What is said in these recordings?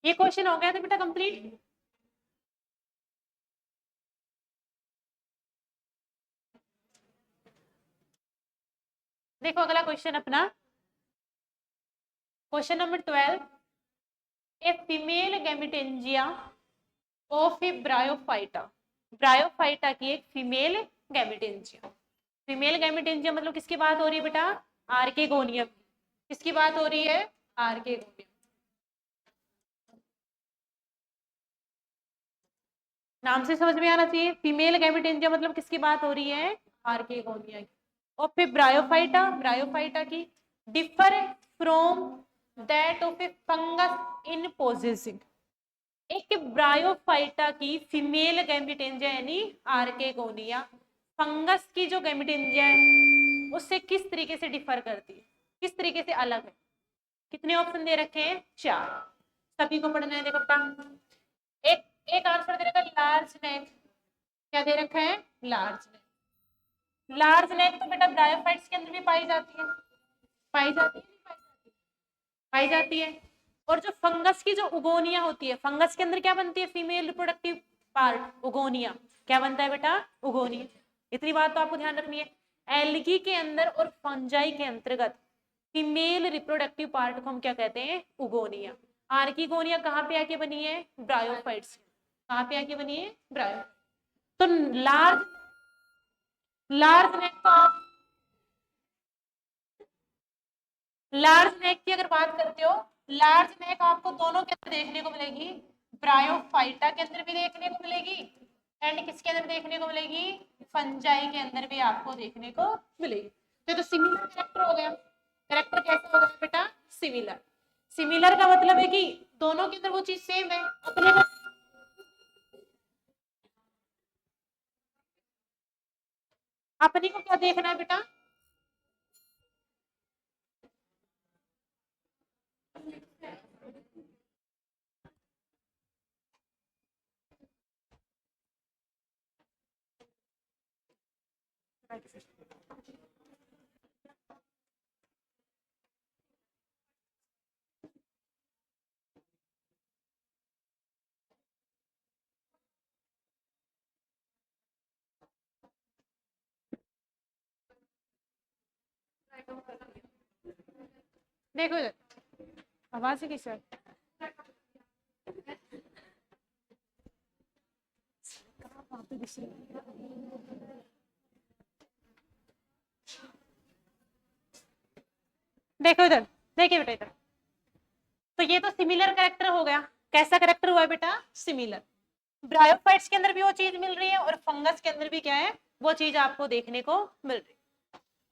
ये क्वेश्चन हो गया था बेटा कंप्लीट। देखो अगला क्वेश्चन अपना, question number 12, a female gametangia of A bryophyta, bryophyta की एक फीमेल गैमेटेंजिया। फीमेल गैमेटेंजिया मतलब किसकी बात हो रही है बेटा? आर्केगोनियम। किसकी बात हो रही है? आर्केगोनियम। नाम से समझ में आना चाहिए, फीमेल गैमेटेंजिया मतलब किसकी बात हो रही है? आर्केगोनिया की। और फिर ब्रायोफाइटा, ब्रायोफाइटा की differ from that of A fungus in possessing. एक ब्रायोफाइटा की फीमेल गैमेटेंजिया यानी आर्केगोनिया फंगस की जो गैमेटेंजिया है उससे किस तरीके से डिफर करती है, किस तरीके से अलग है। कितने ऑप्शन दे रखे हैं? 4। सभी को पढ़ना है। देखो बेटा, एक एक आंसर दे रखा है लार्ज नेक। क्या दे रखा है? लार्ज नेक। लार्ज नेक तो बेटा ब्रायोफाइट्स के अंदर भी पाई जाती है, पाई जाती है, नहीं पाई जाती, पाई जाती है। और जो फंगस की जो उगोनिया होती है, फंगस के अंदर क्या बनती है? Female reproductive part उगोनिया। क्या बनता है बेटा? उगोनिया। इतनी बात तो आपको ध्यान रखनी है। एल्गी के अंदर और फंजाई के अंतर्गत फीमेल रिप्रोडक्टिव पार्ट को हम क्या कहते हैं? उगोनिया। आर्किगोनिया कहाँ पे आके बनी है? ब्रायोफाइट्स। कहाँ पे आके बनी है? ब्रायो। तो लार्ज लार्ज नेक तो आप, लार्ज नेक की अगर बात करते हो, लार्ज नेक आपको दोनों के अंदर देखने को मिलेगी, ब्रायोफाइटा के अंदर भी देखने को मिलेगी एंड किसके अंदर देखने को मिलेगी? फंजाई के अंदर भी आपको देखने को मिलेगी। तो सिमिलर कैरेक्टर हो गया। कैरेक्टर कैसा हो गया बेटा? सिमिलर। सिमिलर का मतलब है कि दोनों के अंदर वो चीज सेम है। अपने को अपने को क्या देखना है बेटा? देखो इधर, आवाज ही किस है? देखो इधर, देखिए बेटा इधर। तो ये तो सिमिलर कैरेक्टर हो गया। कैसा कैरेक्टर हुआ है बेटा? सिमिलर। ब्रायोफाइट्स के अंदर भी वो चीज मिल रही है और फंगस के अंदर भी क्या है? वो चीज आपको देखने को मिल रही है।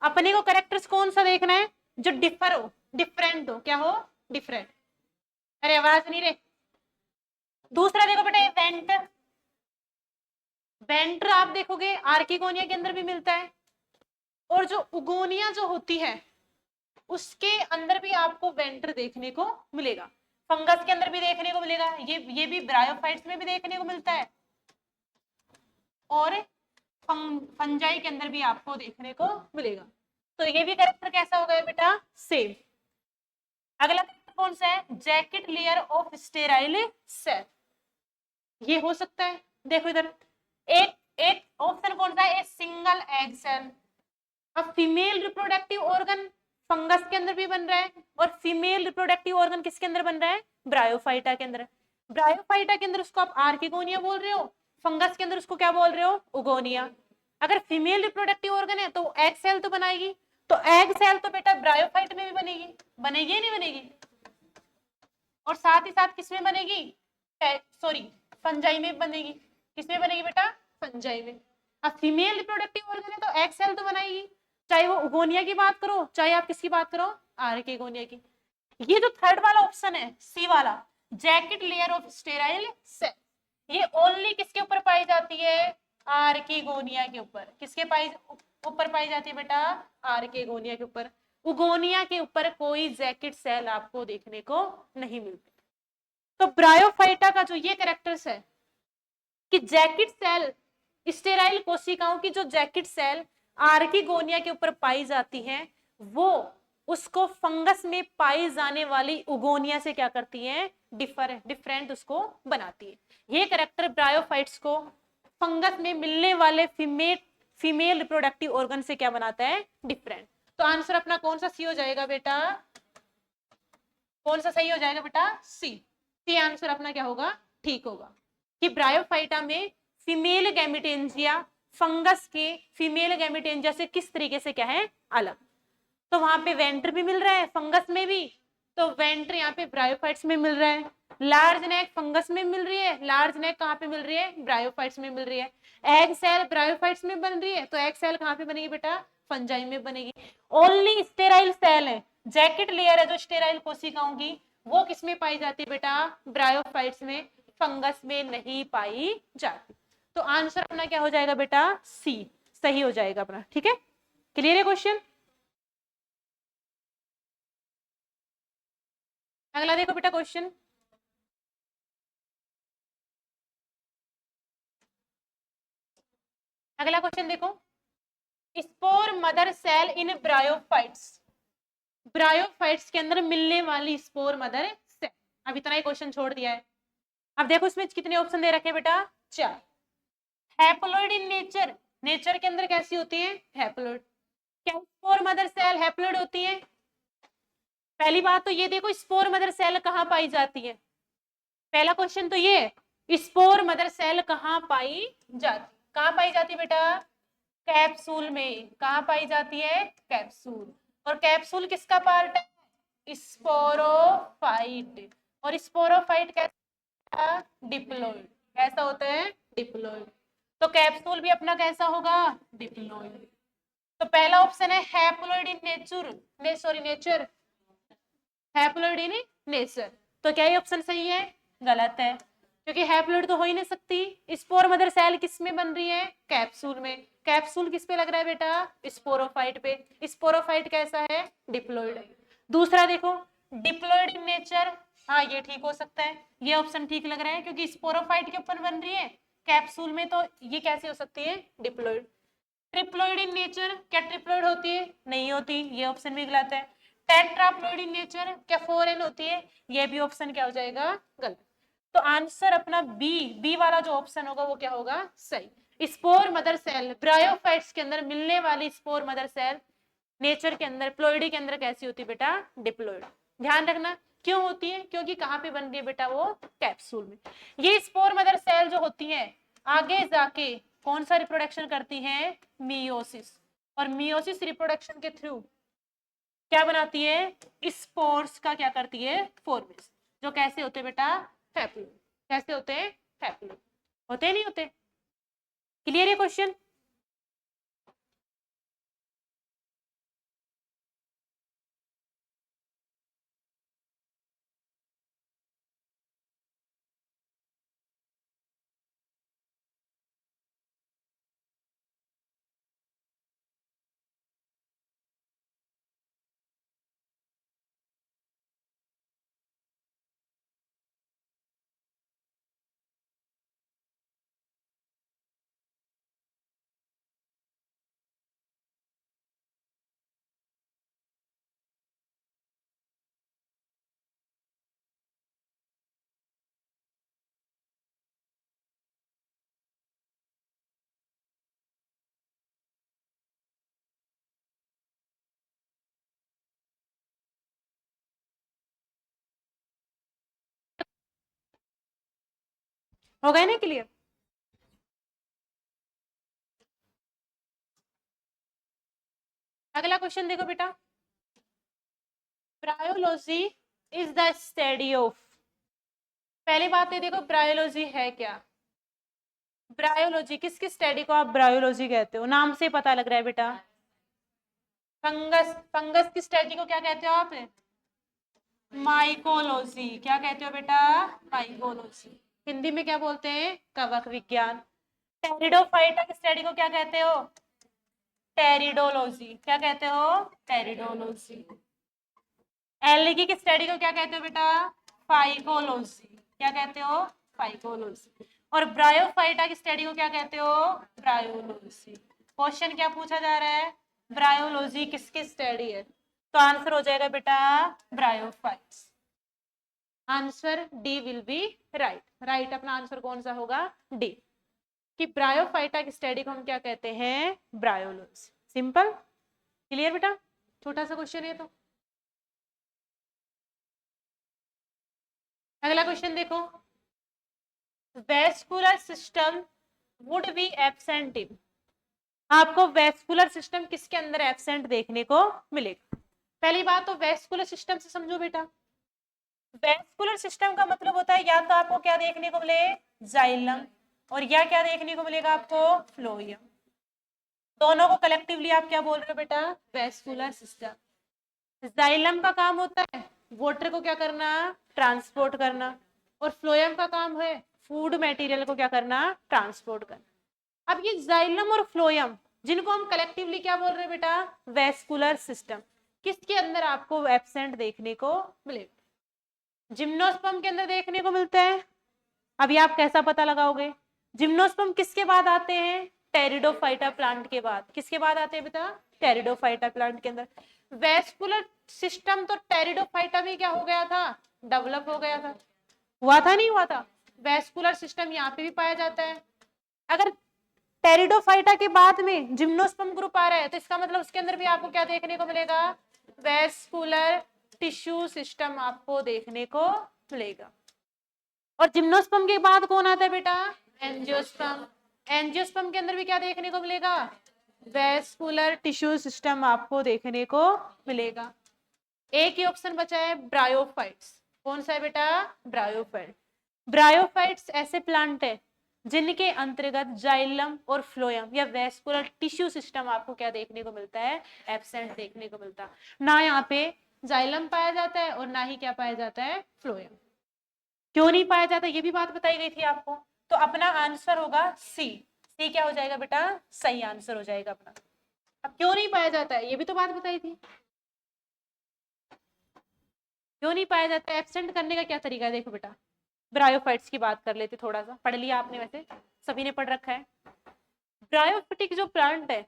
अपने को कैरेक्टर्स कौन सा देखना है? जो डिफर हो, डिफरेंट हो। क्या हो? डिफरेंट। अरे आवाज नहीं रे। दूसरा देखो बेटा, वेंट, वेंट्र आप देखोगे आर्किगोनिया के अंदर भी मिलता है और जो उगोनिया जो होती है उसके अंदर भी आपको वेंट्र देखने को मिलेगा। फंगस के अंदर भी देखने को मिलेगा, ये भी ब्रायोफाइट्स में भी देखने को मिलता है और फंजाई के अंदर भी आपको देखने को मिलेगा। तो ये भी कैरेक्टर कैसा हो गया बेटा? सेम। अगला कैरेक्टर कौन सा है? Jacket layer of sterile cell. ये हो सकता है। देखो इधर, एक एक ऑप्शन कौन सा है? Single egg cell. अब फीमेल रिप्रोडक्टिव ऑर्गन फंगस के अंदर भी बन रहा है और फीमेल रिप्रोडक्टिव ऑर्गन किसके अंदर बन रहा है? ब्रायोफाइटा के अंदर। ब्रायोफाइटा के अंदर उसको आप आर्किगोनिया बोल रहे हो, फंगस के अंदर उसको क्या बोल रहे हो? उगोनिया। अगर फीमेल रिप्रोडक्टिव ऑर्गन है तो एग सेल तो बनाएगी, तो एग सेल तो बेटा ब्रायोफाइट में भी बनेगी, बनेगी या नहीं बनेगी? और साथ ही साथ किसमें बनेगी? सॉरी, फंजाई में बनेगी। किसमें बनेगी बेटा? फंजाई में। अब फीमेल रिप्रोडक्टिव ऑर्गन है तो एग सेल तो बनाएगी, चाहे वो उगोनिया की बात करो चाहे आप किसकी बात करो? आर्किगोनिया की। ये जो थर्ड वाला ऑप्शन है, सी वाला, jacket layer of sterile cell, ये ओनली किसके ऊपर पाई जाती है? आर्किगोनिया के ऊपर। किसके ऊपर पाई जाती है बेटा? आर्किगोनिया के ऊपर। उगोनिया के ऊपर कोई जैकेट सेल आपको देखने को नहीं मिलती। तो ब्रायोफाइटा का जो ये कैरेक्टर्स है कि जैकेट सेल, स्टेराइल कोशिकाओं की जो जैकेट सेल आर्किगोनिया के ऊपर पाई जाती है, वो उसको फंगस में पाई जाने वाली उगोनिया से क्या करती है? डिफरेंट उसको बनाती है। ये कैरेक्टर ब्रायोफाइट्स को फंगस में मिलने वाले फीमेल रिप्रोडक्टिव ऑर्गन से क्या बनाता है, डिफरेंट। तो आंसर अपना कौन सा सी हो जाएगा बेटा, कौन सा सही हो जाएगा बेटा, सी आंसर अपना क्या होगा, ठीक होगा कि ब्रायोफाइटा में फीमेल गैमेटेंजिया फंगस के फीमेल गैमेटेंजिया से किस तरीके से क्या है, अलग। तो वहां पे वेंटर भी मिल रहा है फंगस में भी, तो वेंटर यहाँ पे ब्रायोफाइट्स में मिल रहा है। लार्ज नेक फंगस में मिल रही है, लार्ज नेक कहाँ पे मिल रही है, ब्रायोफाइट्स में मिल रही है। एग सेल ब्रायोफाइट्स में बन रही है, तो एग सेल कहाँ पे बनेगी बेटा, फंजाई में बनेगी। ओनली स्टेराइल सेल है, जैकेट लेयर है जो स्टेराइल कोशिकाओं की, वो किसमें पाई जाती है बेटा, ब्रायोफाइट्स में, फंगस में नहीं पाई जाती। तो आंसर अपना क्या हो जाएगा बेटा, सी सही हो जाएगा अपना। ठीक है, क्लियर है क्वेश्चन। अगला देखो बेटा क्वेश्चन, अगला क्वेश्चन देखो, स्पोर मदर सेल इन ब्रायोफाइट्स, ब्रायोफाइट्स के अंदर मिलने वाली स्पोर मदर सेल। अब इतना ही क्वेश्चन छोड़ दिया है। अब देखो इसमें कितने ऑप्शन दे रखे हैं बेटा, 4। हैप्लोइड इन नेचर, नेचर के अंदर कैसी होती है, हैप्लोइड। क्या स्पोर मदर सेल हैप्लोइड होती है, पहली बात तो ये देखो स्पोर मदर सेल कहाँ पाई जाती है, पहला क्वेश्चन तो ये, स्पोर मदर सेल कहाँ पाई जाती, कहाँ पाई जाती है बेटा, कैप्सूल में। कहाँ पाई जाती है, कैप्सूल। और कैप्सूल किसका पार्ट है, स्पोरोफाइट। और स्पोरोफाइट कैसा, डिप्लॉइड। कैसा होता है, डिप्लॉइड। तो कैप्सूल भी अपना कैसा होगा, डिप्लॉइड। तो पहला ऑप्शन है haploid in nature, haploid in nature. तो क्या ये ऑप्शन सही है, गलत है, क्योंकि हैप्लोइड तो हो ही नहीं सकती। स्पोर मदर सेल किस में बन रही है, कैप्सूल में। कैप्सूल किस पे लग रहा है बेटा, स्पोरोफाइट पे। स्पोरोफाइट कैसा है, डिप्लॉइड। दूसरा देखो, डिप्लॉइड इन नेचर, हाँ ये ठीक हो सकता है, ये ऑप्शन ठीक लग रहा है, क्योंकि स्पोरोफाइट के ऊपर बन रही है कैप्सूल में, तो ये कैसे हो सकती है, डिप्लॉइड। ट्रिप्लॉइड इन नेचर, क्या ट्रिप्लॉइड होती है, नहीं होती, ये ऑप्शन भी गलत है। टेट्राप्लॉइड इन नेचर, क्या 4n होती है, ये भी ऑप्शन क्या हो जाएगा, गलत। तो आंसर अपना बी वाला जो ऑप्शन होगा वो क्या होगा, सही। स्पोर मदर सेल, ब्रायोफाइट्स के अंदर मिलने वाली स्पोर मदर सेल नेचर के अंदर, प्लोइडी के अंदर कैसी होती है बेटा, डिप्लॉइड। ध्यान रखना क्यों होती है, क्योंकि कहाँ पे बन रही है बेटा, वो कैप्सूल में। ये स्पोर मदर सेल जो होती है आगे जाके कौन सा रिप्रोडक्शन करती है, मियोसिस। और मियोसिस रिप्रोडक्शन के थ्रू क्या बनाती है, स्पोर्स का क्या करती है, फॉर्मेशन, जो कैसे होते बेटा, हैप्लोइड। कैसे होते हैं, हैप्लोइड। होते नहीं होते, क्लियर है क्वेश्चन। हो गए ना क्लियर। अगला क्वेश्चन देखो बेटा, bryology is the study of, पहली बात है देखो ब्रायोलॉजी है क्या, ब्रायोलॉजी किसकी स्टडी को आप ब्रायोलॉजी कहते हो, नाम से पता लग रहा है बेटा। फंगस, फंगस की स्टडी को क्या कहते हो आप, माइकोलॉजी। क्या कहते हो बेटा, माइकोलॉजी। हिंदी में क्या बोलते हैं, कवक विज्ञान। टेरिडोफाइटा की स्टडी को क्या कहते हो, टेरिडोलॉजी। क्या कहते हो, टेरिडोलॉजी। एलगी की स्टडी को क्या कहते हो बेटा, फाइकोलॉजी। क्या कहते हो, फाइकोलॉजी। और ब्रायोफाइटा की स्टडी को क्या कहते हो, ब्रायोलॉजी। क्वेश्चन क्या पूछा जा रहा है, ब्रायोलॉजी किसकी स्टडी है, तो आंसर हो जाएगा बेटा bryophytes. Answer D will be right. Right अपना आंसर कौन सा होगा? डी, कि ब्रायोफाइटा की स्टडी को हम क्या कहते हैं? ब्रायोलॉजी। सिंपल, क्लियर बेटा? छोटा सा क्वेश्चन है तो। अगला क्वेश्चन देखो, vascular system would be absent in. आपको वेस्कुलर सिस्टम किसके अंदर एब्सेंट देखने को मिलेगा? पहली बात तो वेस्कुलर सिस्टम से समझो बेटा, वेस्कुलर सिस्टम का मतलब होता है या तो आपको क्या देखने को मिले? जाइलम, और या क्या देखने को मिलेगा आपको? फ्लोएम। दोनों को कलेक्टिवली आप क्या बोल रहे हो बेटा? Vascular system. जाइलम का काम होता है वाटर को क्या करना? ट्रांसपोर्ट करना, और फ्लोएम का काम है फूड मटेरियल को क्या करना? ट्रांसपोर्ट करना। अब ये जाइलम और फ्लोएम जिनको हम कलेक्टिवली क्या बोल रहे हैं बेटा? वेस्कुलर सिस्टम, किसके अंदर आपको एब्सेंट देखने को मिलेगा? जिम्नोस्पर्म के अंदर देखने को मिलता है। अभी आप कैसा पता लगाओगे? जिम्नोस्पर्म किसके बाद आते हैं? टेरिडोफाइटा प्लांट के बाद। किसके बाद आते हैं बेटा? टेरिडोफाइटा प्लांट के अंदर। वेस्कुलर सिस्टम तो टेरिडोफाइटा में क्या हो गया था? डेवलप हो गया था। हुआ था नहीं हुआ था? वेस्कुलर सिस्टम यहाँ पे भी पाया जाता है। अगर टेरिडोफाइटा के बाद में जिम्नोस्पर्म ग्रुप आ रहा है तो इसका मतलब उसके अंदर भी आपको क्या देखने को मिलेगा? वेस्कुलर टिश्यू सिस्टम आपको देखने को मिलेगा। और जिम्नोस्पर्म के बाद कौन आता है बेटा? एंजियोस्पर्म। एंजियोस्पर्म के अंदर भी क्या देखने को मिलेगा? वेस्कुलर टिश्यू सिस्टम आपको देखने को मिलेगा। एक ही ऑप्शन बचा है ब्रायोफाइट्स। कौन सा है बेटा? ब्रायोफाइट। ब्रायोफाइट्स ऐसे प्लांट है जिनके अंतर्गत जाइलम और फ्लोएम या वेस्कुलर टिश्यू सिस्टम आपको क्या देखने को मिलता है? एब्सेंट देखने को मिलता है। ना यहाँ पे जाइलम पाया जाता है और ना ही क्या पाया जाता है? फ्लोएम। क्यों नहीं पाया जाता ये भी बात बताई गई थी आपको। तो अपना आंसर होगा सी। सी क्या हो जाएगा बेटा? सही आंसर हो जाएगा अपना। अब क्यों नहीं पाया जाता है ये भी तो बात बताई थी। क्यों नहीं पाया जाता है? एब्सेंट करने का क्या तरीका है? देखो बेटा, ब्रायोफाइट्स की बात कर लेते, थोड़ा सा पढ़ लिया आपने, वैसे सभी ने पढ़ रखा है। ब्रायोफिटिक जो प्लांट है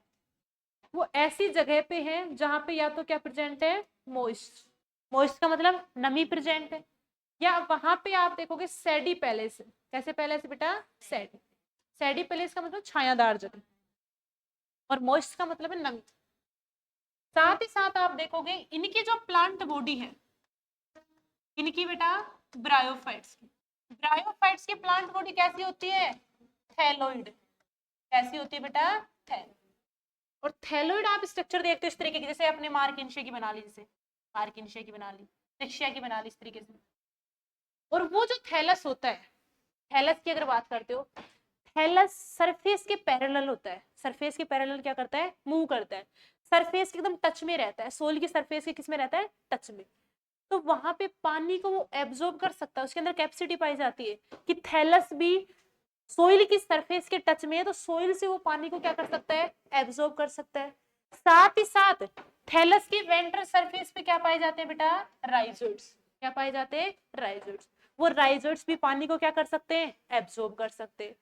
वो ऐसी जगह पे है जहां पे या तो क्या प्रेजेंट है? मोइस्ट। मोइस्ट का मतलब नमी प्रेजेंट है, या वहां पे आप देखोगे सैडी पैलेस। कैसे पैलेस बेटा? सैडी। सैडी पैलेस का मतलब छायादार जगह, और मॉइस्ट का मतलब है नमी। साथ ही साथ आप देखोगे इनकी जो प्लांट बॉडी है, इनकी बेटा ब्रायोफाइट्स की, ब्रायोफाइट्स की प्लांट बॉडी कैसी होती है? थैलोइड। कैसी होती है बेटा? थैलोइड। और थैलोइड आप स्ट्रक्चर देखते हो इस तरीके की, जैसे अपने मार्किनशिया की बना ली, जैसे मार्किनशिया की बना ली, ट्रिक्शिया की बना ली, इस तरीके से। और वो जो थैलस होता है, थैलस की अगर बात करते हो, थैलस सरफेस के पैरेलल होता है। सरफेस के पैरेलल क्या करता है? मूव करता है। सरफेस के एकदम टच में रहता है, सोल की सरफेस के किस में रहता है? टच में। तो वहां पे पानी को वो एब्जॉर्ब कर सकता है, उसके अंदर कैपेसिटी पाई जाती है कि थैलस भी सोइल की सरफेस के टच में है, तो सोइल से वो पानी को क्या कर सकता है? एब्जॉर्ब कर सकता है। साथ ही साथ थैलस की वेंट्रल सरफेस पे क्या पाए जाते हैं बेटा? राइजोइड्स। क्या पाए जाते हैं? राइजोइड्स। वो राइजोइड्स भी पानी को क्या कर सकते हैं? एब्जॉर्ब कर सकते हैं।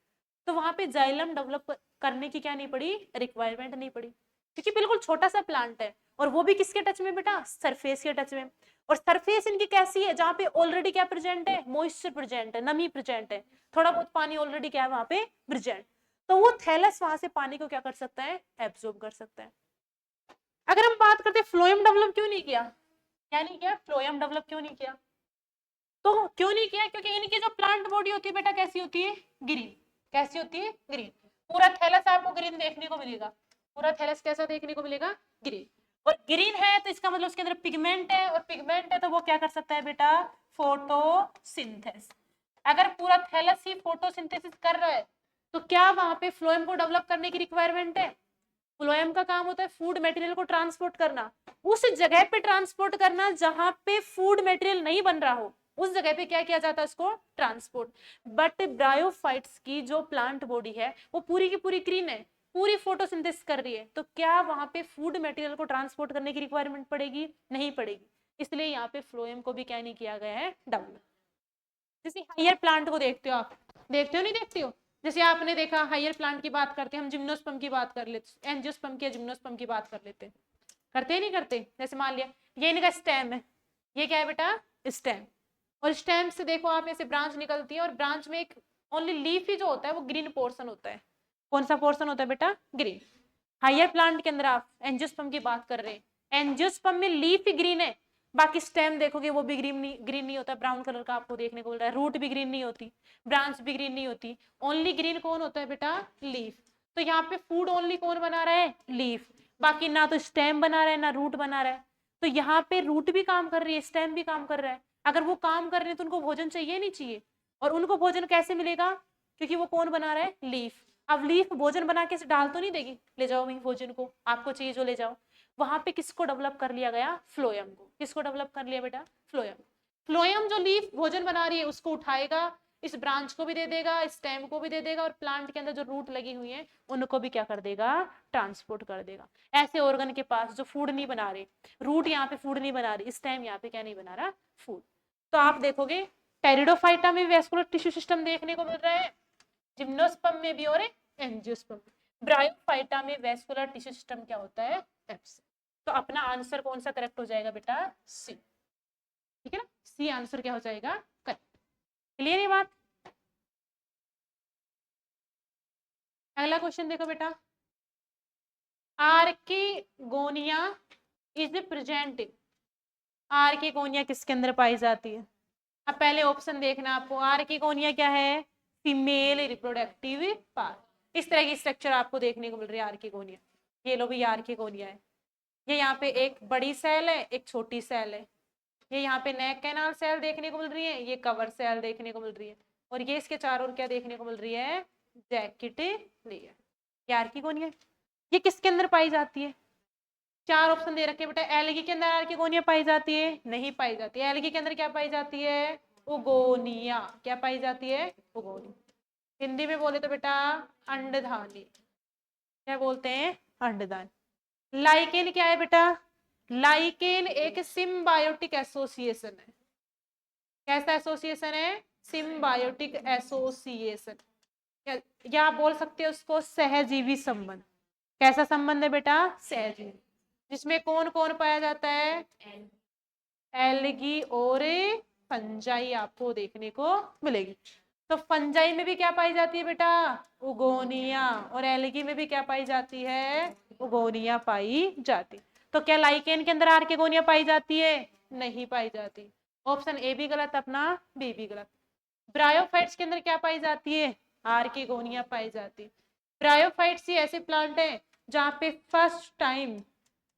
तो वहां पे जाइलम डेवलप करने की क्या नहीं पड़ी? रिक्वायरमेंट नहीं पड़ी, क्योंकि बिल्कुल छोटा सा प्लांट है, और वो भी किसके टच में बेटा? सरफेस के टच में। और सरफेस इनकी कैसी है? जहां पे ऑलरेडी क्या प्रेजेंट है? मॉइस्चर प्रेजेंट है, नमी प्रेजेंट है, थोड़ा बहुत पानी ऑलरेडी क्या है वहां पे? प्रेजेंट। तो वो थैलस वहां से पानी को क्या कर सकता है? एब्जॉर्ब कर सकता है। अगर हम बात करते हैं फ्लोएम डेवलप क्यों नहीं किया? क्या नहीं किया? फ्लोएम डेवलप क्यों नहीं किया? तो क्यों नहीं किया? क्योंकि इनकी जो प्लांट बॉडी होती है बेटा कैसी होती है? ग्रीन। कैसी होती है? ग्रीन। पूरा थैलस आपको ग्रीन देखने को मिलेगा। पूरा थैलस कैसा देखने को मिलेगा? ग्रीन। और ग्रीन है तो इसका मतलब उसके अंदर पिगमेंट है, और पिगमेंट है तो वो क्या कर सकता है बेटा? फोटोसिंथेसिस। अगर पूरा थैलस ही फोटोसिंथेसिस कर रहा है तो क्या वहां पे फ्लोएम को डेवलप करने की रिक्वायरमेंट है? फ्लोएम का काम होता है फूड मटेरियल को ट्रांसपोर्ट करना, उस जगह पे ट्रांसपोर्ट करना जहां पे फूड मटेरियल नहीं बन रहा हो, उस जगह पे क्या किया जाता है? इसको ट्रांसपोर्ट। बट ब्रायोफाइट्स की जो प्लांट बॉडी है वो पूरी की पूरी ग्रीन है, पूरी फोटोसिंथेसिस कर रही है, तो क्या वहां पे फूड मटेरियल को ट्रांसपोर्ट करने की रिक्वायरमेंट पड़ेगी? नहीं पड़ेगी। इसलिए यहाँ पे फ्लोएम को भी क्या नहीं किया गया है? डेवलप। जैसे हायर प्लांट को देखते हो आप, देखते हो नहीं देखते हो? जैसे आपने देखा हायर प्लांट की बात करते हैं हम, जिम्नोस्पर्म की बात कर लेते, एंजियोस्पर्म की, जिम्नोस्पर्म की बात कर लेते हैं, करते ही नहीं करते? जैसे मान लिया ये इनका स्टेम है, ये क्या है बेटा? स्टेम। और स्टेम से देखो आप ऐसे ब्रांच निकलती है और ब्रांच में एक ओनली लीफ ही जो होता है वो ग्रीन पोर्शन होता है। कौन सा पोर्शन होता है बेटा? ग्रीन। हायर प्लांट के अंदर आप एंजियोस्पर्म की बात कर रहे हैं, एंजियोस्पर्म में लीफ ही ग्रीन है, बाकी स्टेम देखोगे वो भी ग्रीन नहीं होता, ब्राउन कलर का आपको देखने को मिल रहा है। रूट भी ग्रीन नहीं होती, ब्रांच भी ग्रीन नहीं होती, ओनली ग्रीन कौन होता है बेटा? लीफ। तो यहाँ पे फूड ओनली कौन बना रहा है? लीफ। बाकी ना तो स्टेम बना रहा है ना रूट बना रहा है। तो यहाँ पे रूट भी काम कर रही है, स्टेम भी काम कर रहा है। अगर वो काम कर रहे हैं तो उनको भोजन चाहिए नहीं चाहिए? और उनको भोजन कैसे मिलेगा? क्योंकि वो कौन बना रहा है? लीफ। अब लीफ भोजन बना के डाल तो नहीं देगी, ले जाओ वही भोजन को, आपको चाहिए जो ले जाओ। वहां पे किसको डेवलप कर लिया गया? फ्लोएम को। किसको डेवलप कर लिया बेटा? फ्लोएम। फ्लोएम जो लीफ भोजन बना रही है उसको उठाएगा, इस ब्रांच को भी दे देगा, स्टेम को भी दे देगा, और प्लांट के अंदर जो रूट लगी हुई है उनको भी क्या कर देगा? ट्रांसपोर्ट कर देगा। ऐसे ऑर्गन के पास जो फूड नहीं बना रहे, रूट यहाँ पे फूड नहीं बना रही, स्टेम यहाँ पे क्या नहीं बना रहा? फूड। तो आप देखोगे टेरिडोफाइटा में वेस्कुलर टिश्यू सिस्टम देखने को मिल रहा है, जिम्नोस्पर्म में भी और एंजियोस्पर्म में। ब्रायोफाइटा में वेस्कुलर टिश्यू सिस्टम क्या होता है? एब्सेंट। तो अपना आंसर कौन सा करेक्ट हो जाएगा बेटा? सी। ठीक है ना, सी आंसर क्या हो जाएगा? करेक्ट। क्लियर ये बात? अगला क्वेश्चन देखो बेटा, आर्किगोनिया इज प्रेजेंट। आर्किगोनिया किसके अंदर पाई जाती है? अब पहले ऑप्शन देखना आपको, आर्किगोनिया क्या है? Female reproductive part. इस तरह की स्ट्रक्चर आपको देखने को मिल रही है आर्किगोनिया। ये लो भी आर्किगोनिया है। ये यहाँ पे एक बड़ी सेल है, एक छोटी सेल है। ये यहाँ पे नेक कैनाल सेल देखने को मिल रही है, ये कवर सेल देखने को मिल रही है, और ये इसके चारों ओर क्या देखने को मिल रही है? Jacket layer. ये आर्किगोनिया। ये किसके अंदर पाई जाती है? चार ऑप्शन दे रखे बेटा। एल्गी के अंदर आर्किगोनिया पाई जाती है? नहीं पाई जाती है। एल्गी के अंदर क्या पाई जाती है? उगोनिया। क्या पाई जाती है? उगोनिया। हिंदी में बोले तो बेटा अंडधानी। क्या बोलते हैं? अंडदान। लाइकेन क्या है बेटा? लाइकेन एक सिम्बायोटिक एसोसिएशन है। कैसा एसोसिएशन है? सिम्बायोटिक एसोसिएशन, या आप बोल सकते हो उसको सहजीवी संबंध। कैसा संबंध है बेटा? सहजीवी। जिसमें कौन कौन पाया जाता है? एल्गी और फंजाई आपको देखने को मिलेगी। तो फंजाई में भी क्या पाई जाती है बेटा? उगोनिया। और एल्गी में भी क्या पाई जाती है? उगोनिया पाई जाती। तो क्या लाइकेन के अंदर आर्किगोनिया पाई जाती है? नहीं पाई जाती। ऑप्शन ए भी गलत, अपना बी भी गलत। ब्रायोफाइट्स के अंदर क्या पाई जाती है? आर्किगोनिया पाई जाती है। ब्रायोफाइट्स ही ऐसे प्लांट है जहां पे फर्स्ट टाइम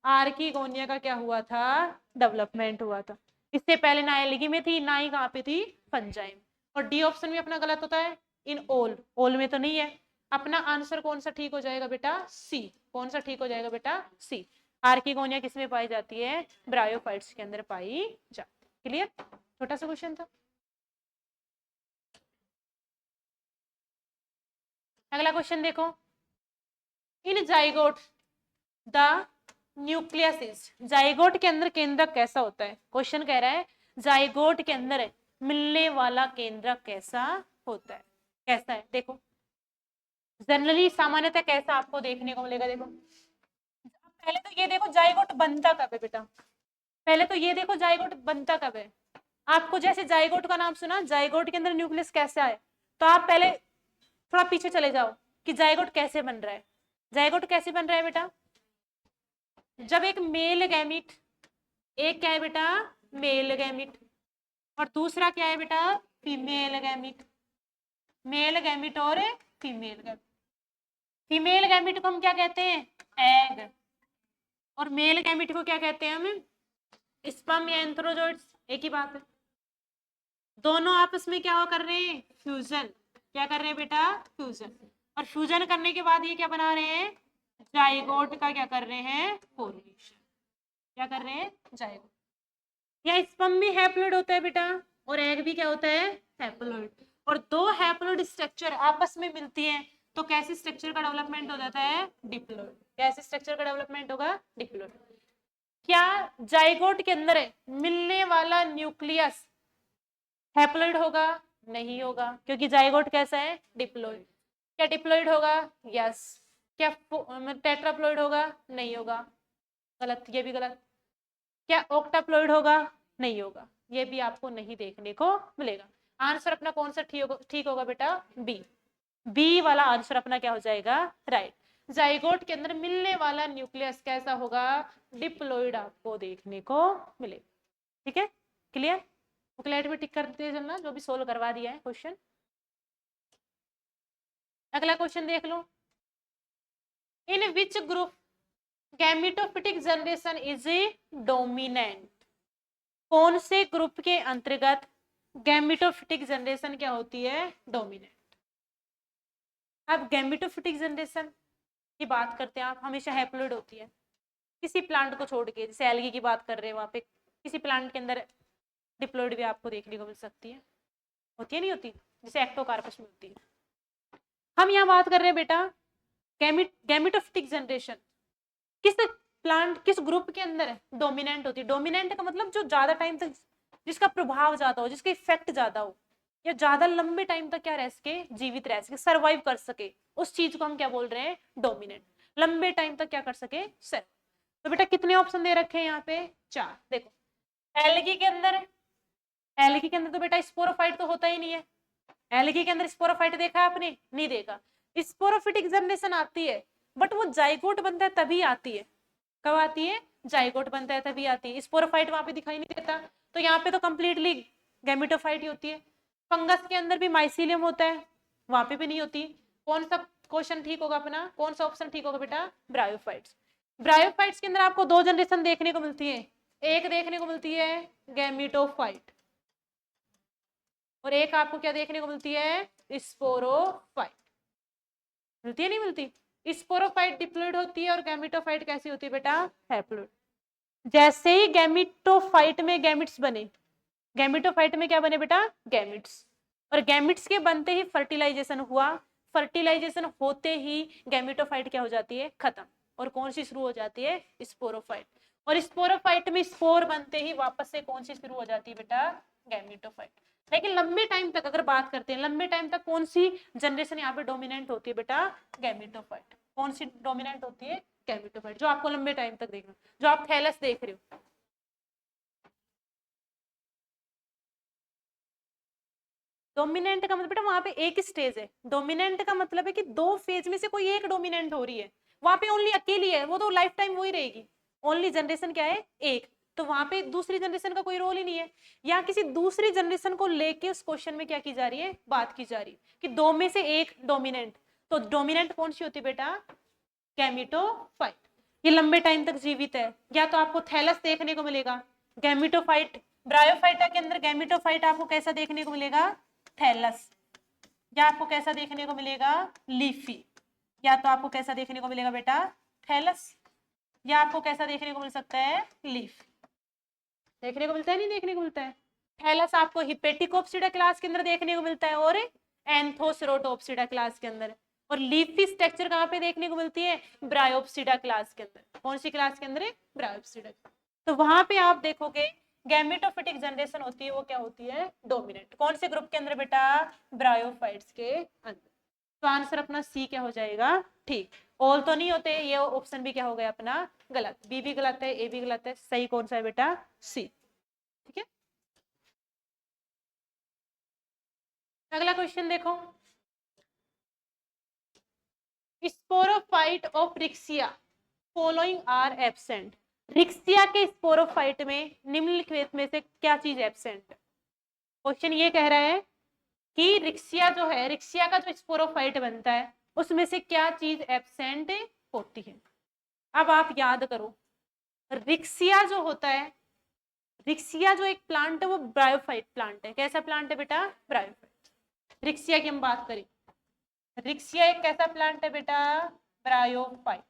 आर्किगोनिया का क्या हुआ था? डेवलपमेंट हुआ था। इससे पहले ना एल्गी में थी, ना ही कहाँ पे थी? फंजाई में। और डी ऑप्शन भी अपना गलत होता है, इन ओल में तो नहीं है। अपना आंसर कौन सा ठीक हो जाएगा बेटा? सी। कौन सा ठीक हो जाएगा बेटा? सी। आर्किगोनिया किसमें पाई जाती है? ब्रायोफाइट्स के अंदर पाई जाती है। क्लियर? छोटा सा क्वेश्चन था। अगला क्वेश्चन देखो, इन zygote the nucleus is. Zygote के अंदर केंद्रक कैसा होता है? क्वेश्चन कह रहा है जाइगोट के अंदर मिलने वाला केंद्रक कैसा होता है? कैसा है देखो, जनरली सामान्यतः कैसा आपको देखने को मिलेगा? देखो पहले तो ये देखो जाइगोट बनता कब है बेटा? पहले तो ये देखो जाइगोट बनता कब है? आपको जैसे जाइगोट का नाम सुना, जाइगोट के अंदर न्यूक्लियस कैसा है, तो आप पहले थोड़ा पीछे चले जाओ कि जाइगोट कैसे बन रहा है। जाइगोट कैसे बन रहा है बेटा? जब एक मेल गैमिट, एक क्या है बेटा? मेल गैमिट, और दूसरा क्या है बेटा? Female gamete. मेल गैमिट और फीमेल गैमिट। फीमेल गैमिट को हम क्या कहते हैं? एग। और मेल गैमिट को क्या कहते हैं हम? स्पर्म या एंथ्रोजोइड्स। एक ही बात है। दोनों आपस में क्या कर रहे हैं? फ्यूजन। क्या कर रहे हैं बेटा? फ्यूजन। और फ्यूजन करने के बाद ये क्या बना रहे हैं? जाइगोट का क्या कर रहे हैं? फॉर्मेशन। क्या कर रहे हैं? जाइगोट। या स्पर्म भी हैप्लॉइड होता है बेटा, और एग भी क्या होता है? हैप्लॉइड। और दो हैप्लॉइड स्ट्रक्चर आपस में मिलती हैं तो कैसे स्ट्रक्चर का डेवलपमेंट हो जाता है? डिप्लॉइड। कैसे स्ट्रक्चर का डेवलपमेंट होगा? डिप्लॉइड। क्या जाइगोट के अंदर मिलने वाला न्यूक्लियस हैप्लॉइड होगा? नहीं होगा, क्योंकि जाइगोट कैसा है? डिप्लॉइड। क्या डिप्लॉइड होगा? यस। क्या टेट्राप्लॉइड होगा? नहीं होगा, गलत, ये भी गलत। क्या ऑक्टाप्लॉइड होगा? नहीं होगा। ये भी आपको नहीं देखने को मिलेगा। आंसर अपना कौन सा ठीक होगा बेटा? बी। बी वाला आंसर अपना क्या हो जाएगा? राइट। जाइगोट के अंदर मिलने वाला न्यूक्लियस कैसा होगा? डिप्लॉइड आपको देखने को मिलेगा। ठीक है, क्लियर? बुकलेट में टिक करते चलना जो भी सोल्व करवा दिया है क्वेश्चन। अगला क्वेश्चन देख लो। In which group gametophytic generation is dominant? कौन से ग्रुप के अंतर्गत गैमेटोफिटिक जनरेशन क्या होती है? डोमिनेंट। अब गैमेटोफिटिक जनरेशन की बात करते हैं आप, हमेशा हैप्लोइड होती है। किसी प्लांट को छोड़ के, जैसे एल्गी की बात कर रहे हैं, वहां पे किसी प्लांट के अंदर डिप्लॉइड भी आपको देखने को मिल सकती है। होती है नहीं होती? जैसे एक्टोकार्पस में होती है। हम यहाँ बात कर रहे हैं बेटा गैमेटोफिटिक जनरेशन किस प्लांट, किस ग्रुप के अंदर है? डोमिनेंट होती है। डोमिनेंट का मतलब जो ज्यादा टाइम तक, जिसका प्रभाव ज्यादा हो, जिसका इफेक्ट ज्यादा हो, या ज्यादा लंबे टाइम तक क्या रह सके? जीवित रह सके, सरवाइव कर सके, उस चीज को हम क्या बोल रहे हैं? डोमिनेंट। लंबे टाइम तक क्या कर सके? सर। तो बेटा कितने ऑप्शन दे रखे हैं यहाँ पे? 4। देखो, एल्गी के अंदर, एल्गी के अंदर तो बेटा स्पोरोफाइट तो होता ही नहीं है। एल्गी के अंदर स्पोरोफाइट देखा आपने? नहीं देखा। स्पोरोफिटिक जनरेशन आती है, बट वो जाइगोट बनता है तभी आती है। कब आती है? जाइगोट बनता है तभी आती है। स्पोरोफाइट वहां पे दिखाई नहीं देता, तो यहाँ पे तो कंप्लीटली गैमेटोफाइट ही होती है। फंगस के अंदर भी माइसीलियम होता है, वहां पे भी नहीं होती। कौन सा क्वेश्चन ठीक होगा अपना? कौन सा ऑप्शन ठीक होगा बेटा? ब्रायोफाइट्स। ब्रायोफाइट्स के अंदर आपको 2 जनरेशन देखने को मिलती है। एक देखने को मिलती है गैमेटोफाइट, और एक आपको क्या देखने को मिलती है? स्पोरोफाइट। मिलती है नहीं मिलती? स्पोरोफाइट डिप्लॉइड होती है और गैमेटोफाइट कैसी होती है बेटा? हैप्लॉइड। जैसे ही गैमेटोफाइट में गैमिट्स बने, गैमेटोफाइट में क्या बने बेटा? गैमिट्स। और गैमिट्स के बनते ही फर्टिलाइजेशन हुआ, फर्टिलाइजेशन होते ही गैमेटोफाइट क्या हो जाती है? खत्म। और कौन सी शुरू हो जाती है? स्पोरोफाइट। और स्पोरोफाइट में स्पोर बनते ही वापस से कौन सी शुरू हो जाती है बेटा? गैमेटोफाइट। लेकिन लंबे टाइम तक अगर बात करते हैं, लंबे टाइम तक कौन सी जनरेशन यहाँ पे डोमिनेंट होती है बेटा? गैमेटोफाइट। कौन सी डोमिनेंट होती है? गैमेटोफाइट, जो आपको लंबे टाइम तक देखना, जो आप थैलस देख रहे हो। डोमिनेंट का मतलब बेटा वहां पे एक स्टेज है। डोमिनेंट का मतलब है कि 2 फेज में से कोई एक डोमिनेंट हो रही है, वहां पे ओनली अकेली है, वो तो लाइफ टाइम वही रहेगी। ओनली जनरेशन क्या है? एक। तो वहां पे दूसरी जनरेशन का कोई रोल ही नहीं है। या किसी दूसरी जनरेशन को लेके उस क्वेश्चन में क्या की जा रही है? बात की जा रही है कि 2 में से एक डोमिनेंट। तो डोमिनेंट कौन सी होती है बेटा? गैमेटोफाइट। ये लंबे टाइम तक जीवित है। या तो आपको थैलस देखने को मिलेगा, गैमेटोफाइट। ब्रायोफाइटा के अंदर गैमेटोफाइट आपको कैसा देखने को मिलेगा? थैलस। या आपको कैसा देखने को मिलेगा? लीफी। या तो आपको कैसा देखने को मिलेगा बेटा? थैलस। या आपको कैसा देखने को मिल सकता है? लीफ। देखने को मिलता है, नहीं देखने को मिलता है? थैलस आपको हिपेटिकोप्सिडा क्लास के अंदर देखने को मिलता है और एंथोसेरोटोप्सिडा क्लास के अंदर। और लीफी स्ट्रक्चर कहाँ पे देखने को मिलती है? ब्रायोप्सिडा क्लास के अंदर। कौन सी क्लास के अंदर है? ब्रायोप्सिडा। तो वहां पे आप देखोगे गैमेटोफिटिक जनरेशन होती है, वो क्या होती है? डोमिनेंट। कौन से ग्रुप के अंदर बेटा? ब्रायोफाइट्स के अंदर। तो आंसर अपना सी क्या हो जाएगा? ठीक। ऑल तो नहीं होते, ये ऑप्शन भी क्या हो गया अपना? गलत। बी भी गलत है, ए भी गलत है। सही कौन सा है बेटा? सी। ठीक है, अगला क्वेश्चन देखो। Sporophyte of Riccia following are absent. Riccia के स्पोरोफाइट में निम्नलिखित में से क्या चीज एब्सेंट है? क्वेश्चन ये कह रहा है कि रिक्सिया जो है, रिक्सिया का जो स्पोरोफाइट बनता है, उसमें से क्या चीज एब्सेंट होती है? अब आप याद करो, रिक्सिया जो होता है, रिक्सिया जो एक प्लांट है वो ब्रायोफाइट प्लांट है। कैसा प्लांट है बेटा? ब्रायोफाइट। रिक्सिया की हम बात करें, रिक्सिया एक कैसा प्लांट है बेटा? ब्रायोफाइट।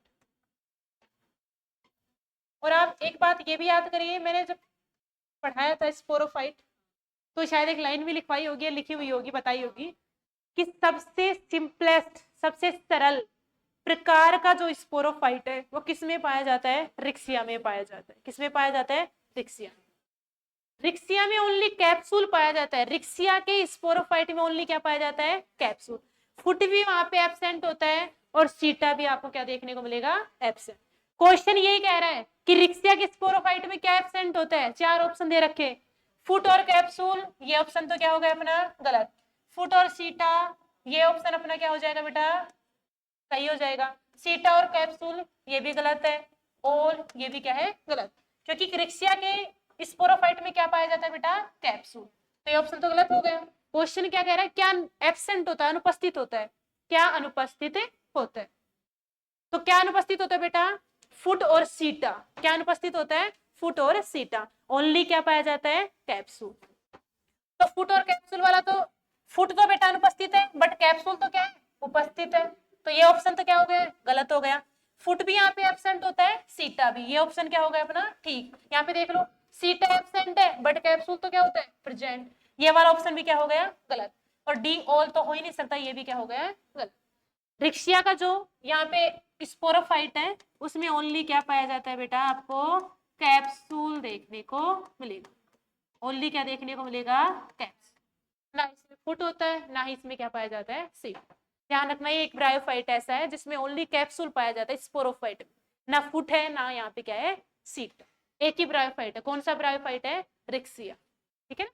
और आप एक बात ये भी याद करिए, मैंने जब पढ़ाया था स्पोरोफाइट तो शायद एक लाइन भी लिखवाई होगी, लिखी हुई होगी, बताई होगी कि सबसे सिंपलेस्ट, सबसे सरल प्रकार का जो स्पोरोफाइट है वो किस में पाया जाता है? रिक्सिया में पाया जाता है। किस में पाया जाता है? रिक्सिया। रिक्सिया में ओनली कैप्सूल पाया जाता है। रिक्सिया के स्पोरोफाइट में ओनली क्या पाया जाता है? कैप्सूल। फुट भी वहां पे एब्सेंट होता है और सीटा भी आपको क्या देखने को मिलेगा? एब्सेंट। क्वेश्चन यही कह रहा है कि रिक्सिया के स्पोरोफाइट में क्या एब्सेंट होता है? 4 ऑप्शन दे रखे। फुट और कैप्सूल, ये ऑप्शन तो क्या हो गया अपना गलत। फुट और सीटा, ये ऑप्शन अपना क्या हो जाएगा बेटा सही हो जाएगा। सीटा और कैप्सूल ये भी गलत है, और ये भी क्या है गलत, क्योंकि क्रिक्सिया के स्पोरोफाइट में क्या पाया जाता है बेटा कैप्सूल, तो ये ऑप्शन तो गलत हो गया। क्वेश्चन क्या कह रहा है, क्या एब्सेंट होता है, अनुपस्थित होता है, क्या अनुपस्थित होता है, तो क्या अनुपस्थित होता है बेटा फुट और सीटा, क्या अनुपस्थित होता है फुट और सीटा, ओनली क्या पाया जाता है कैप्सूल। तो फुट और कैप्सूल वाला तो, फुट तो बेटा अनुपस्थित है बट कैप्सूल तो क्या है उपस्थित है, तो ये ऑप्शन तो क्या हो गया गलत हो गया। फुट भी यहाँ पे एब्सेंट होता है, सीटा भी, ये ऑप्शन क्या हो गया अपना ठीक। यहाँ पे देख लो सीटा एब्सेंट है बट कैप्सूल तो क्या होता है प्रेजेंट, ये वाला ऑप्शन भी क्या हो गया गलत। और डी ऑल तो हो ही नहीं सकता, ये भी क्या हो गया गलत। रिक्शिया का जो यहाँ पे स्पोरोफाइट है उसमें ओनली क्या पाया जाता है बेटा आपको कैप्सूल देखने को मिलेगा, ओनली क्या देखने को मिलेगा कैप्सूल, ना इसमें फुट होता है ना ही इसमें क्या पाया जाता है सीट। ध्यान रखना ये एक ब्रायोफाइट ऐसा है जिसमें ओनली कैप्सूल पाया जाता है स्पोरोफाइट में, ना फुट है ना यहाँ पे क्या है सीट, एक ही ब्रायोफाइट है। कौन सा ब्रायोफाइट है रिक्सिया, ठीक है ना।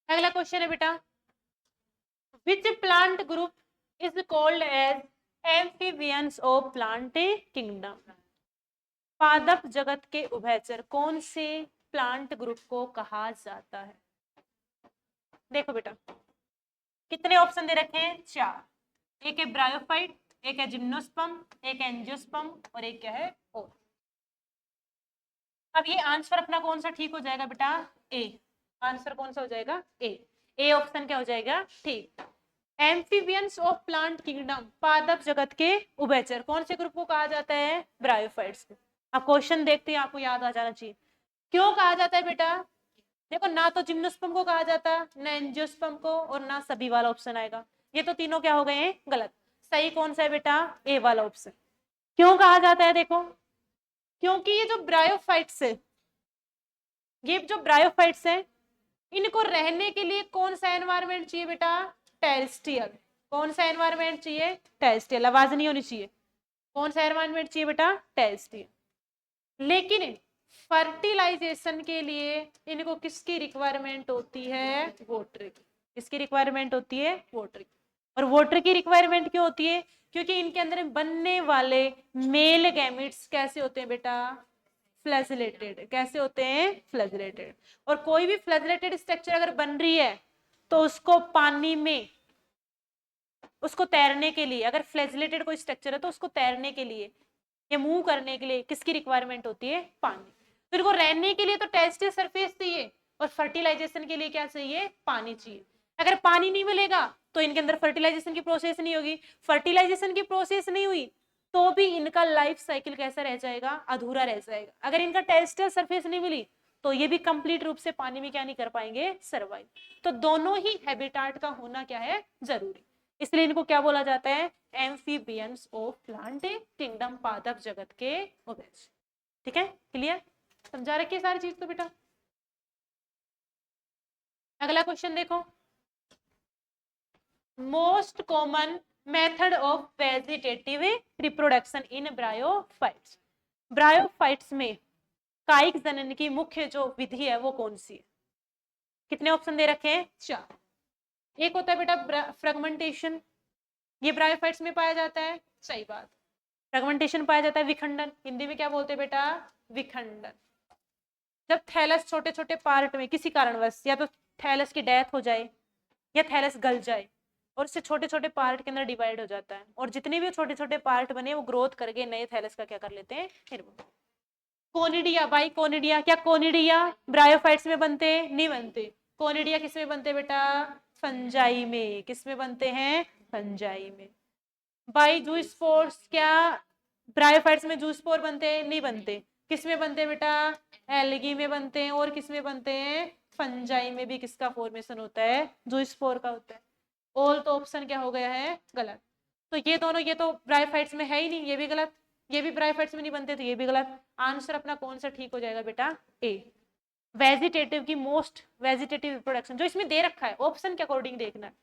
अगला क्वेश्चन है बेटा, which plant group is called as amphibians of plant kingdom, पादप जगत के उभयचर कौन से प्लांट ग्रुप को कहा जाता है। देखो बेटा कितने ऑप्शन दे रखे हैं चार, एक है ब्रायोफाइट, एक है जिम्नोस्पर्म, एक एंजियोस्पर्म और एक क्या है और। अब ये आंसर अपना कौन सा ठीक हो जाएगा बेटा ए, आंसर कौन सा हो जाएगा ए ऑप्शन क्या हो जाएगा ठीक। एम्फीबियंस ऑफ प्लांट किंगडम, पादप जगत के उभयचर कौन से ग्रुप को कहा जाता है ब्रायोफाइट्स को। अब क्वेश्चन देखते हैं आपको याद आ जाना चाहिए क्यों कहा जाता है बेटा। देखो ना तो जिम्नोस्पर्म को कहा जाता, ना एंजियोस्पर्म को, और ना सभी वाला ऑप्शन आएगा, ये तो तीनों क्या हो गए हैं गलत। सही कौन सा है बेटा ए वाला ऑप्शन। क्यों कहा जाता है देखो, क्योंकि ये जो ब्रायोफाइट्स है, ये जो ब्रायोफाइट्स है इनको रहने के लिए कौन सा एनवायरमेंट चाहिए बेटा टेरेस्ट्रियल, कौन सा एनवायरमेंट चाहिए टेरेस्ट्रियल, आवाज नहीं होनी चाहिए, कौन सा एनवायरमेंट चाहिए बेटा टेरेस्ट्रियल। लेकिन फर्टिलाइजेशन के लिए इनको किसकी रिक्वायरमेंट होती है वाटर की, किसकी रिक्वायरमेंट होती है वाटर की। और वाटर की रिक्वायरमेंट क्यों होती है, क्योंकि इनके अंदर बनने वाले मेल गैमेट्स कैसे होते हैं बेटा फ्लैजिलेटेड, कैसे होते हैं फ्लैजिलेटेड। और कोई भी फ्लैजिलेटेड स्ट्रक्चर अगर बन रही है तो उसको पानी में, उसको तैरने के लिए, अगर फ्लैजिलेटेड कोई स्ट्रक्चर है तो उसको तैरने के लिए या मूव करने के लिए किसकी रिक्वायरमेंट होती है पानी। तो इनको रहने के लिए तो टेरेस्ट्रियल सरफेस चाहिए और फर्टिलाइजेशन के लिए क्या चाहिए पानी चाहिए। अगर पानी नहीं मिलेगा तो इनके अंदर फर्टिलाइजेशन की प्रोसेस नहीं होगी, फर्टिलाइजेशन की प्रोसेस नहीं हुई तो भी इनका लाइफ साइकिल कैसा रह जाएगा अधूरा रह जाएगा। अगर इनका टेरेस्ट्रियल सरफेस नहीं मिली तो ये भी कंप्लीट रूप से पानी में क्या नहीं कर पाएंगे सर्वाइव। तो दोनों ही हैबिटाट का होना क्या है जरूरी, इसलिए इनको क्या बोला जाता है एम्फीबियंस ऑफ प्लांट किंगडम, पादप जगत के उभयचर। ठीक है क्लियर, समझा रखिए सारी चीज तो बेटा। अगला क्वेश्चन देखो, most common method of vegetative reproduction in bryophytes, bryophytes में कायिक जनन की मुख्य जो विधि है वो कौन सी है। कितने ऑप्शन दे रखे हैं चार। एक होता है बेटा फ्रेगमेंटेशन, ये ब्रायोफाइट्स में पाया जाता है, सही बात। फ्रेगमेंटेशन पाया जाता है, विखंडन, हिंदी में क्या बोलते हैं बेटा विखंडन। जब थैलस छोटे छोटे पार्ट में किसी कारणवश, या तो थैलस की डेथ हो जाए या थैलस गल जाए और इससे छोटे छोटे पार्ट के अंदर डिवाइड हो जाता है, और जितने भी छोटे छोटे पार्ट बने वो ग्रोथ करके नए थैलस का क्या कर लेते हैं निर्माण। कोनिडिया, भाई कोनिडिया, क्या कोनिडिया ब्रायोफाइट्स में बनते नहीं बनते, कोनिडिया किस में बनते बेटा फंजाई में, किस में बनते हैं फंजाई में। भाई जूस्पोर्स, क्या ब्रायोफाइट्स में जूस्पोर बनते हैं नहीं बनते, किस में बनते हैं बेटा एल्गी में बनते हैं, और किस में बनते हैं फंजाई में भी किसका फॉर्मेशन होता है जूस्पोर का होता है। ऑल तो ऑप्शन क्या हो गया है गलत। तो ये दोनों, ये तो ब्रायोफाइट्स में है ही नहीं, ये भी गलत, ये भी ब्रायोफाइट्स में नहीं बनते तो ये भी गलत। आंसर अपना कौन सा ठीक हो जाएगा बेटा ए, वेजिटेटिव की मोस्ट वेजिटेटिव रिप्रोडक्शन, जो इसमें दे रखा है ऑप्शन के अकॉर्डिंग देखना है।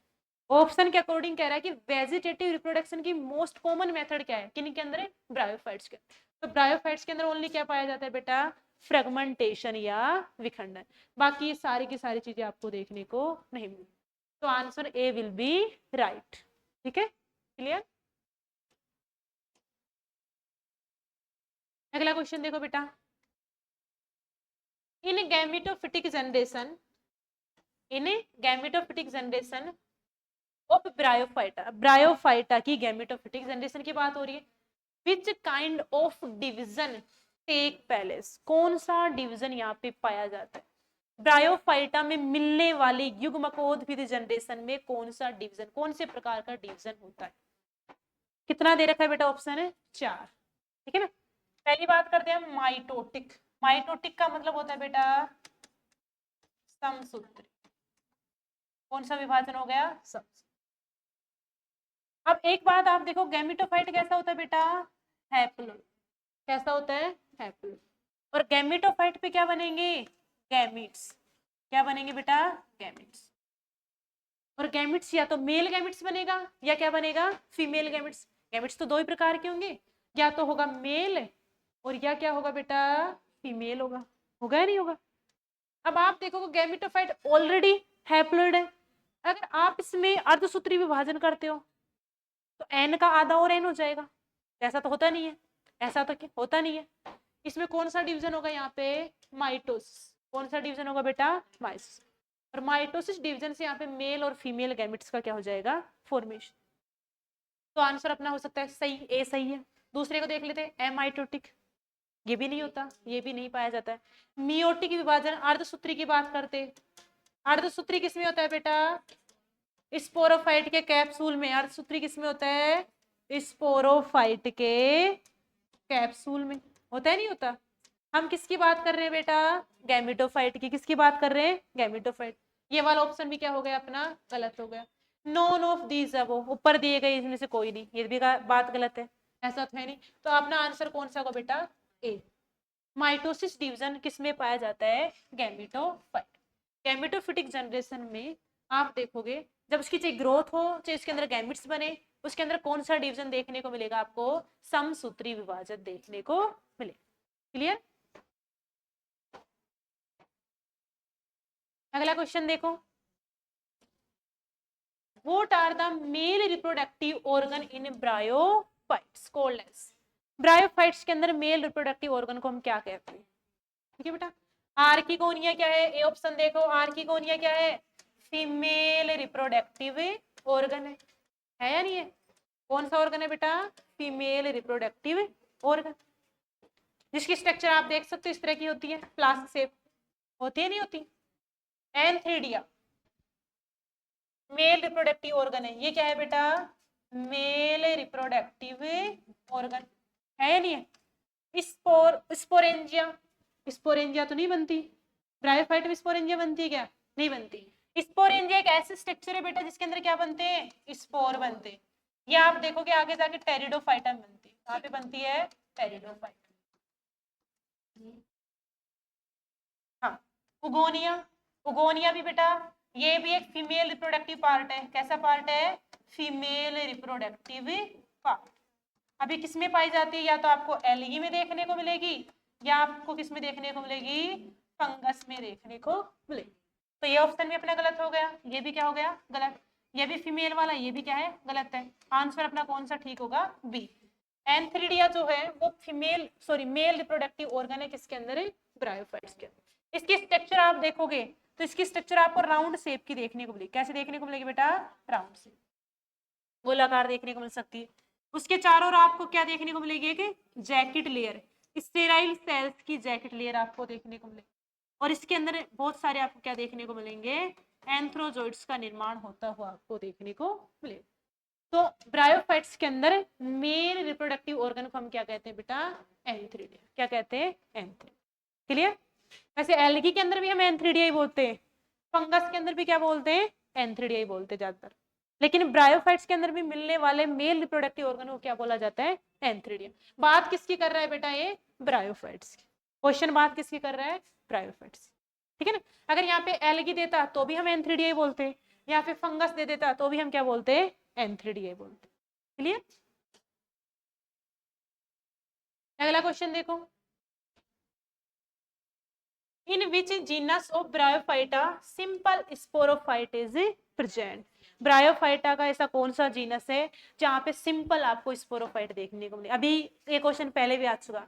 ऑप्शन के अकॉर्डिंग कह रहा है कि वेजिटेटिव रिप्रोडक्शन की मोस्ट कॉमन मेथड क्या है, किन के अंदर ब्रायोफाइट्स के, तो ब्रायोफाइट्स के अंदर ओनली क्या पाया जाता है बेटा, फ्रेगमेंटेशन या विखंडन, बाकी ये सारी की सारी चीजें आपको देखने को नहीं मिली। तो answer A will be right. ठीक है, क्लियर। अगला क्वेश्चन देखो बेटा, in gametophytic generation, in gametophytic generation of bryophyta, bryophyta की गैमेटोफिटिक जनरेशन की बात हो रही है, which kind of division take place, कौन सा डिवीजन यहाँ पे पाया जाता है, ब्रायोफाइटा में मिलने वाले युग्मकोद्भिद जनरेशन में कौन सा डिवीजन, कौन से प्रकार का डिवीजन होता है। कितना दे रखा है बेटा, ऑप्शन है 4। ठीक है ना, पहली बात करते हैं माइटोटिक, माइटोटिक का मतलब होता है बेटा समसूत्री, कौन सा विभाजन हो गया, समसूत्री। अब एक बात आप देखो, गैमेटोफाइट कैसा होता है बेटा, हैप्लोइड, कैसा होता है, हैप्लोइड। और गैमेटोफाइट पे क्या बनेंगे, गैमीट्स, क्या बनेंगे बेटा, गैमीट्स। और गैमिट्स या तो मेल गैमिट्स बनेगा या क्या बनेगा, फीमेल गैमिट्स। गैमिट्स तो दो ही प्रकार के होंगे, या तो होगा मेल और या क्या होगा बेटा, फीमेल होगा या नहीं होगा। अब आप देखो गैमेटोफाइट ऑलरेडी हैप्लोइड है, अगर आप इसमें अर्धसूत्री विभाजन करते हो तो एन का आधा और एन हो जाएगा, ऐसा तो होता नहीं है, ऐसा तो क्या होता नहीं है। इसमें कौन सा डिवीजन होगा यहाँ पे, माइटोसिस, कौन सा डिवीजन होगा बेटा, माइटोसिस। और माइटोसिस डिवीजन से यहाँ पे मेल और फीमेल गैमेट्स का क्या हो जाएगा, फॉर्मेशन। तो आंसर अपना हो सकता है सही, ए सही है। दूसरे को देख लेते हैं, एमाइटोटिक, ये भी नहीं होता, ये भी नहीं पाया जाता है। मियोटिक विभाजन, अर्धसूत्री की बात करते, अर्धसूत्री किसमें होता है बेटा, स्पोरोफाइट के कैप्सूल में, अर्धसूत्री किसमें होता है, स्पोरोफाइट के कैप्सूल में, होता है नहीं होता। हम किसकी बात कर रहे हैं बेटा, गैमेटोफाइट की, किसकी बात कर रहे हैं, गैमेटोफाइट। ये वाला ऑप्शन भी क्या हो गया अपना, गलत हो गया। नॉन ऑफ दीज अब ऊपर दिए गए इसमें से कोई नहीं, ये भी बात गलत है, ऐसा तो है नहीं। तो अपना आंसर कौन सा होगा बेटा, ए। माइटोसिस डिवीजन किसमें पाया जाता है, गैमेटोफाइट। गैमेटोफिटिक जनरेशन में आप देखोगे जब उसकी चाहे ग्रोथ हो चाहे उसके अंदर गैमिट्स बने, उसके अंदर कौन सा डिवीजन देखने को मिलेगा आपको, समसूत्री विभाजन देखने को मिलेगा। क्लियर। अगला क्वेश्चन देखो, what are the male reproductive organ in bryophytes, coldness. Bryophytes के अंदर मेल रिप्रोडक्टिव ऑर्गन को हम क्या कहते हैं, ठीक है बेटा। आर्किगोनिया क्या है, ए ऑप्शन देखो, आर्किगोनिया क्या है, फीमेल रिप्रोडक्टिव ऑर्गन है या नहीं है, कौन सा ऑर्गन है बेटा, फीमेल रिप्रोडक्टिव ऑर्गन, जिसकी स्ट्रक्चर आप देख सकते हो इस तरह की होती है, फ्लास्क शेप होती है, नहीं होती। एंथ्रीडिया मेल रिप्रोडक्टिव ऑर्गन है, ये क्या है बेटा, मेल रिप्रोडक्टिव ऑर्गन है या नहीं है। स्पोरेंजिया, स्पोरेंजिया तो नहीं बनती, ब्रायोफाइट में स्पोरेंजिया बनती है क्या, नहीं बनती। स्पोरेंजिया एक ऐसे स्ट्रक्चर है बेटा जिसके अंदर क्या बनते हैं, स्पोर बनते हैं। ये आप देखोगे आगे जाके टेरिडोफाइटा में बनती है, कहाँ पे बनती है, टेरिडोफाइटा। हाँ, उगोनिया, उगोनिया भी बेटा ये भी एक फीमेल रिप्रोडक्टिव पार्ट है, कैसा पार्ट है, फीमेल रिप्रोडक्टिव पार्ट। अभी किसमें पाई जाती है, या तो आपको एल्गी में देखने को मिलेगी या आपको किसमें देखने को मिलेगी, फंगस में देखने को मिलेगी। तो ये ऑप्शन भी अपना गलत हो गया, ये भी क्या हो गया, गलत। ये भी फीमेल वाला, ये भी क्या है, गलत है। आंसर अपना कौन सा ठीक होगा, बी। एंथ्रीडिया जो है वो female sorry mail reproductive organ है, किसके अंदर है, ब्रायोफाइट्स के अंदर। इसकी स्ट्रक्चर आप देखोगे तो इसकी स्ट्रक्चर आपको राउंड शेप की देखने को मिलेगी, कैसे देखने को मिलेगी बेटा, राउंड शेप, गोलाकार देखने को मिल सकती है। उसके चारों ओर आपको क्या देखने को मिलेगी, एक जैकेट लेयर, स्टेराइल सेल्स की जैकेट लेयर आपको देखने को मिलेगी। और इसके अंदर बहुत सारे आपको क्या देखने को मिलेंगे, एंथ्रोजोइड्स का निर्माण होता हुआ आपको देखने को मिलेगा। तो ब्रायोफाइट्स के अंदर मेल रिप्रोडक्टिव ऑर्गन को हम क्या कहते हैं बेटा, एंथ्रीडिया, क्या कहते हैं, एंथ्रीडिया। क्लियर। वैसे एल्गी के अंदर भी हम एंथ्रीडिया ही बोलते हैं, फंगस के अंदर भी क्या बोलते हैं, एंथ्रीडिया ही बोलते हैं ज्यादातर, लेकिन ब्रायोफाइट्स के अंदर भी मिलने वाले मेल रिप्रोडक्टिव ऑर्गन को क्या बोला जाता है, एंथ्रीडिया। बात किसकी कर रहा है बेटा, ये ब्रायोफाइट्स की, क्वेश्चन बात किसकी कर रहा है, ब्रायोफाइट्स, ठीक है ना। अगर यहाँ पे एल्गी देता तो भी हम एंथ्रीडिया ही बोलते हैं, या फिर फंगस दे देता तो भी हम क्या बोलते हैं, एंथ्रीडिया बोलते। क्लियर। अगला क्वेश्चन देखो, in which genus of bryophyta simple sporophyte is present. Bryophyta का ऐसा कौन सा जीनस है जहां पे सिंपल आपको स्पोरोफाइट देखने को मिले। अभी ये क्वेश्चन पहले भी आ चुका।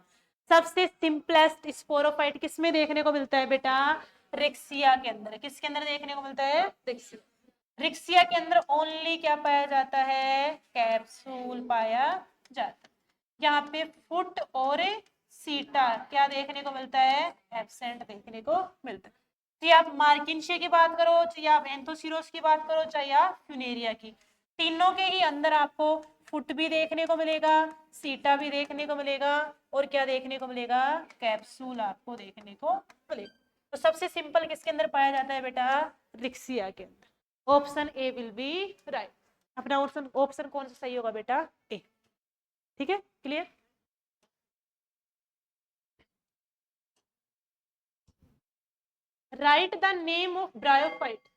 सबसे सिंपलेस्ट स्पोरोफाइट किसमें देखने को मिलता है बेटा, रिक्सिया के अंदर। किसके अंदर देखने को मिलता है, रिक्सिया। रिक्सिया के अंदर ओनली क्या पाया जाता है, कैप्सूल पाया जाता है। यहाँ पे फुट और सीटा क्या देखने को मिलता है, एब्सेंट देखने को मिलता है। चाहे आप मार्किनशिया की बात करो, चाहे आप एंथोसिरोस की बात करो, चाहे आप फ्यूनेरिया की, तीनों के ही अंदर आपको फुट भी देखने को मिलेगा, सीटा भी देखने को मिलेगा, और क्या देखने को मिलेगा, कैप्सूल आपको देखने को मिलेगा। तो सबसे सिंपल किसके अंदर पाया जाता है बेटा, रिक्सिया के अंदर। Option A will be right. अपना ऑप्शन ऑप्शन कौन सा सही होगा बेटा, ए। ठीक है, clear. Right the name of bryophyte.